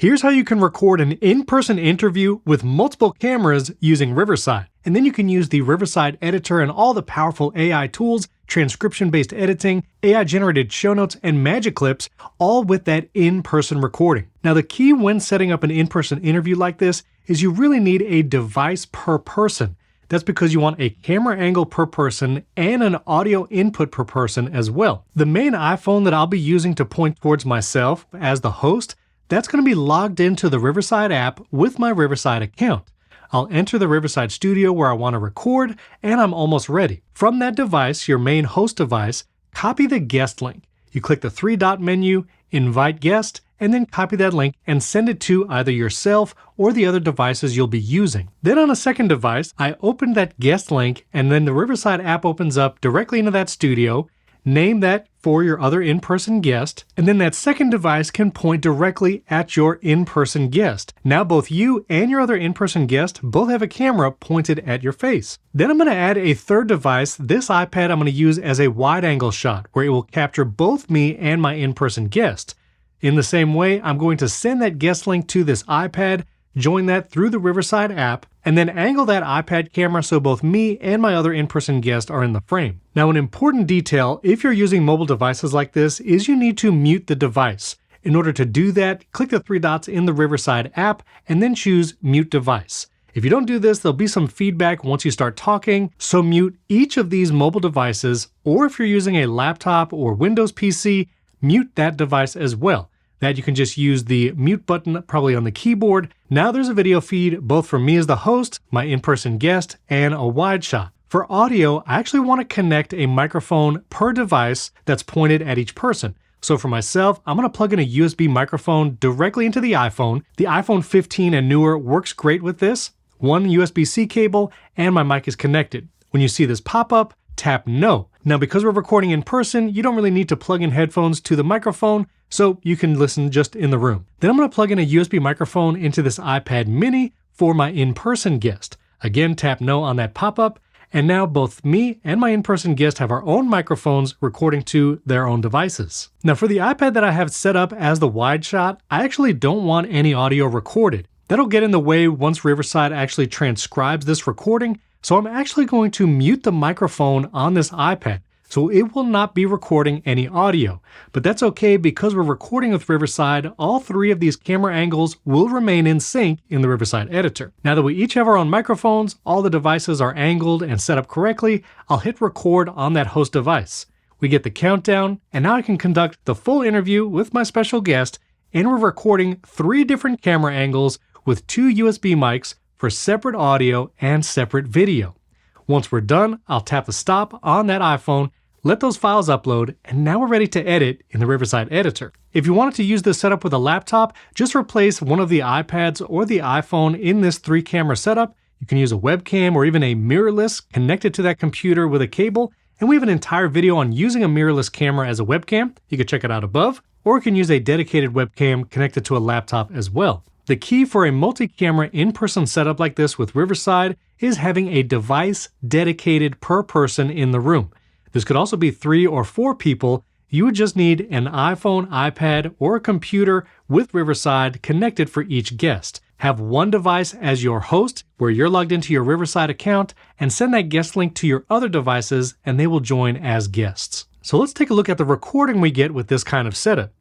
Here's how you can record an in-person interview with multiple cameras using Riverside. And then you can use the Riverside editor and all the powerful AI tools, transcription-based editing, AI-generated show notes, and magic clips, all with that in-person recording. Now, the key when setting up an in-person interview like this is you really need a device per person. That's because you want a camera angle per person and an audio input per person as well. The main iPhone that I'll be using to point towards myself as the host, that's going to be logged into the Riverside app with my Riverside account. I'll enter the Riverside studio where I want to record, and I'm almost ready. From that device, your main host device, copy the guest link. You click the three-dot menu, invite guest, and then copy that link and send it to either yourself or the other devices you'll be using. Then on a second device, I open that guest link, and then the Riverside app opens up directly into that studio. Name that for your other in-person guest, and then that second device can point directly at your in-person guest. Now both you and your other in-person guest both have a camera pointed at your face. Then I'm going to add a third device. This iPad I'm going to use as a wide-angle shot where it will capture both me and my in-person guest. In the same way, I'm going to send that guest link to this iPad, join that through the Riverside app, and then angle that iPad camera so both me and my other in-person guest are in the frame. Now, an important detail, if you're using mobile devices like this, is you need to mute the device. In order to do that, click the three dots in the Riverside app and then choose Mute Device. If you don't do this, there'll be some feedback once you start talking, so mute each of these mobile devices, or if you're using a laptop or Windows PC, mute that device as well. That you can just use the mute button probably on the keyboard. Now there's a video feed both for me as the host, my in-person guest, and a wide shot. For audio, I actually want to connect a microphone per device that's pointed at each person. So for myself, I'm going to plug in a USB microphone directly into the iPhone. The iPhone 15 and newer works great with this. One USB-C cable, and my mic is connected. When you see this pop up, tap No. Now because we're recording in person, you don't really need to plug in headphones to the microphone, so you can listen just in the room. Then I'm going to plug in a USB microphone into this iPad mini for my in-person guest. Again, tap No on that pop-up, and now both me and my in-person guest have our own microphones recording to their own devices. Now for the iPad that I have set up as the wide shot, I actually don't want any audio recorded. That'll get in the way once Riverside actually transcribes this recording, so I'm actually going to mute the microphone on this iPad, so it will not be recording any audio. But that's okay because we're recording with Riverside, all three of these camera angles will remain in sync in the Riverside editor. Now that we each have our own microphones, all the devices are angled and set up correctly, I'll hit record on that host device. We get the countdown, and now I can conduct the full interview with my special guest, and we're recording 3 different camera angles with 2 USB mics for separate audio and separate video. Once we're done, I'll tap the stop on that iPhone, let those files upload, and now we're ready to edit in the Riverside editor. If you wanted to use this setup with a laptop, just replace one of the iPads or the iPhone in this 3-camera setup. You can use a webcam or even a mirrorless connected to that computer with a cable, and we have an entire video on using a mirrorless camera as a webcam. You can check it out above, or you can use a dedicated webcam connected to a laptop as well. The key for a multi-camera in-person setup like this with Riverside is having a device dedicated per person in the room. This could also be 3 or 4 people. You would just need an iPhone, iPad, or a computer with Riverside connected for each guest. Have one device as your host where you're logged into your Riverside account, and send that guest link to your other devices and they will join as guests. So let's take a look at the recording we get with this kind of setup.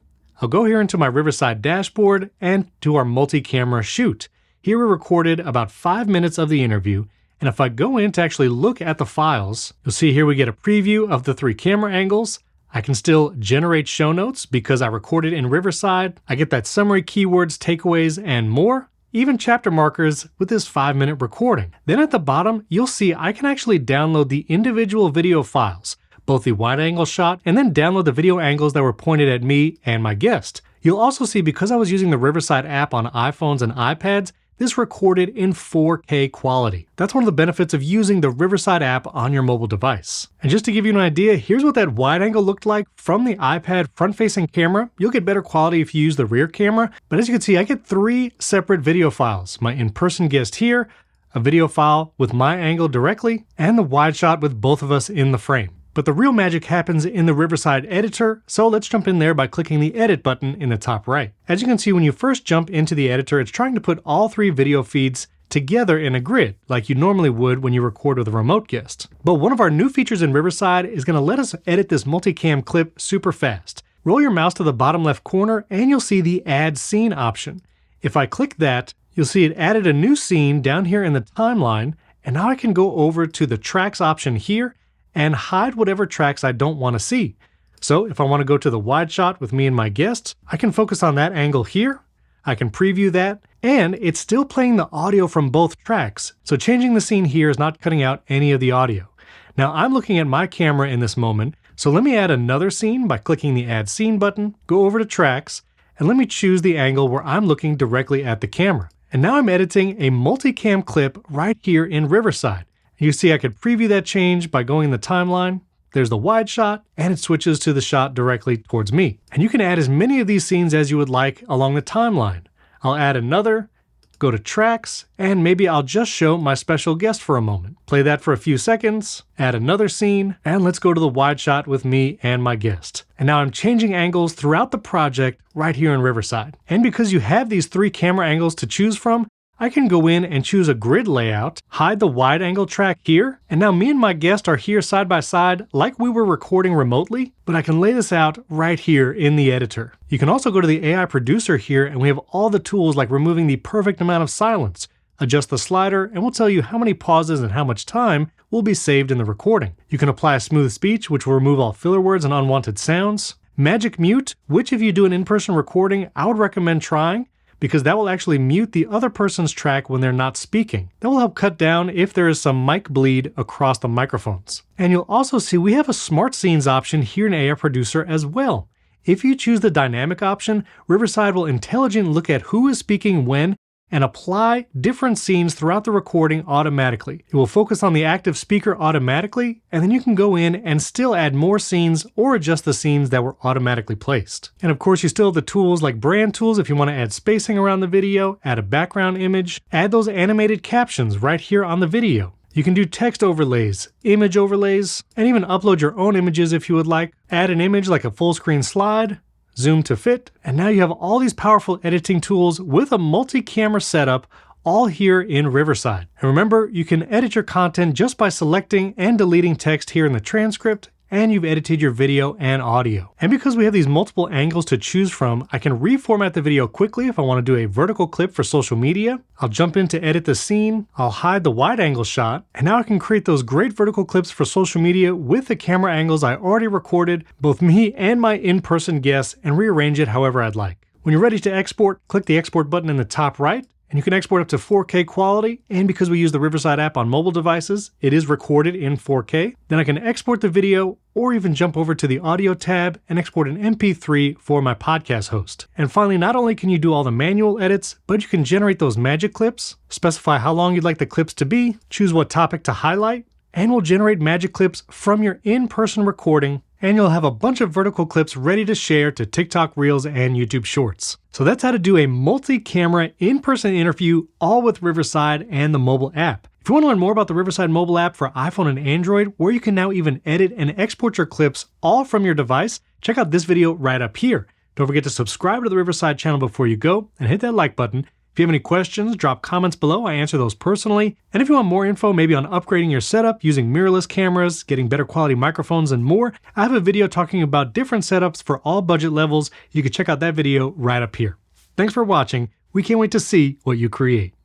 I'll go here into my Riverside dashboard and to our multi-camera shoot. Here we recorded about 5 minutes of the interview, and if I go in to actually look at the files, you'll see here we get a preview of the 3 camera angles. I can still generate show notes because I recorded in Riverside. I get that summary, keywords, takeaways, and more, even chapter markers with this 5-minute recording. Then at the bottom, you'll see I can actually download the individual video files, both the wide angle shot, and then download the video angles that were pointed at me and my guest. You'll also see because I was using the Riverside app on iPhones and iPads, this recorded in 4K quality. That's one of the benefits of using the Riverside app on your mobile device. And just to give you an idea, here's what that wide angle looked like from the iPad front-facing camera. You'll get better quality if you use the rear camera, but as you can see, I get 3 separate video files. My in-person guest here, a video file with my angle directly, and the wide shot with both of us in the frame. But the real magic happens in the Riverside editor, so let's jump in there by clicking the edit button in the top right. As you can see, when you first jump into the editor, it's trying to put all 3 video feeds together in a grid, like you normally would when you record with a remote guest. But one of our new features in Riverside is going to let us edit this multicam clip super fast. Roll your mouse to the bottom left corner and you'll see the Add Scene option. If I click that, you'll see it added a new scene down here in the timeline, and now I can go over to the Tracks option here and hide whatever tracks I don't want to see. So if I want to go to the wide shot with me and my guests, I can focus on that angle here. I can preview that, and it's still playing the audio from both tracks, so changing the scene here is not cutting out any of the audio. Now I'm looking at my camera in this moment, so let me add another scene by clicking the Add Scene button, go over to Tracks, and let me choose the angle where I'm looking directly at the camera. And now I'm editing a multicam clip right here in Riverside. You see I could preview that change by going in the timeline. There's the wide shot, and it switches to the shot directly towards me. And you can add as many of these scenes as you would like along the timeline. I'll add another, go to Tracks, and maybe I'll just show my special guest for a moment. Play that for a few seconds, add another scene, and let's go to the wide shot with me and my guest. And now I'm changing angles throughout the project right here in Riverside. And because you have these 3 camera angles to choose from, I can go in and choose a grid layout, hide the wide angle track here, and now me and my guest are here side by side like we were recording remotely, but I can lay this out right here in the editor. You can also go to the AI producer here and we have all the tools like removing the perfect amount of silence, adjust the slider, and we'll tell you how many pauses and how much time will be saved in the recording. You can apply a smooth speech, which will remove all filler words and unwanted sounds. Magic mute, which if you do an in-person recording, I would recommend trying, because that will actually mute the other person's track when they're not speaking. That will help cut down if there is some mic bleed across the microphones. And you'll also see we have a Smart Scenes option here in AI Producer as well. If you choose the dynamic option, Riverside will intelligently look at who is speaking when and apply different scenes throughout the recording automatically. It will focus on the active speaker automatically, and then you can go in and still add more scenes or adjust the scenes that were automatically placed. And of course, you still have the tools like brand tools if you want to add spacing around the video, add a background image, add those animated captions right here on the video. You can do text overlays, image overlays, and even upload your own images if you would like. Add an image like a full screen slide, zoom to fit, and now you have all these powerful editing tools with a multi-camera setup all here in Riverside. And remember, you can edit your content just by selecting and deleting text here in the transcript, and you've edited your video and audio. And because we have these multiple angles to choose from, I can reformat the video quickly if I want to do a vertical clip for social media. I'll jump in to edit the scene, I'll hide the wide angle shot, and now I can create those great vertical clips for social media with the camera angles I already recorded, both me and my in-person guests, and rearrange it however I'd like. When you're ready to export, click the export button in the top right, and you can export up to 4K quality, and because we use the Riverside app on mobile devices, it is recorded in 4K. Then I can export the video or even jump over to the audio tab and export an MP3 for my podcast host. And finally, not only can you do all the manual edits, but you can generate those magic clips, specify how long you'd like the clips to be, choose what topic to highlight, and we'll generate magic clips from your in-person recording, and you'll have a bunch of vertical clips ready to share to TikTok Reels and YouTube Shorts. So that's how to do a multi-camera in-person interview, all with Riverside and the mobile app. If you want to learn more about the Riverside mobile app for iPhone and Android, where you can now even edit and export your clips all from your device, check out this video right up here. Don't forget to subscribe to the Riverside channel before you go, and hit that like button. If you have any questions, drop comments below. I answer those personally. And if you want more info, maybe on upgrading your setup, using mirrorless cameras, getting better quality microphones, and more, I have a video talking about different setups for all budget levels. You can check out that video right up here. Thanks for watching. We can't wait to see what you create.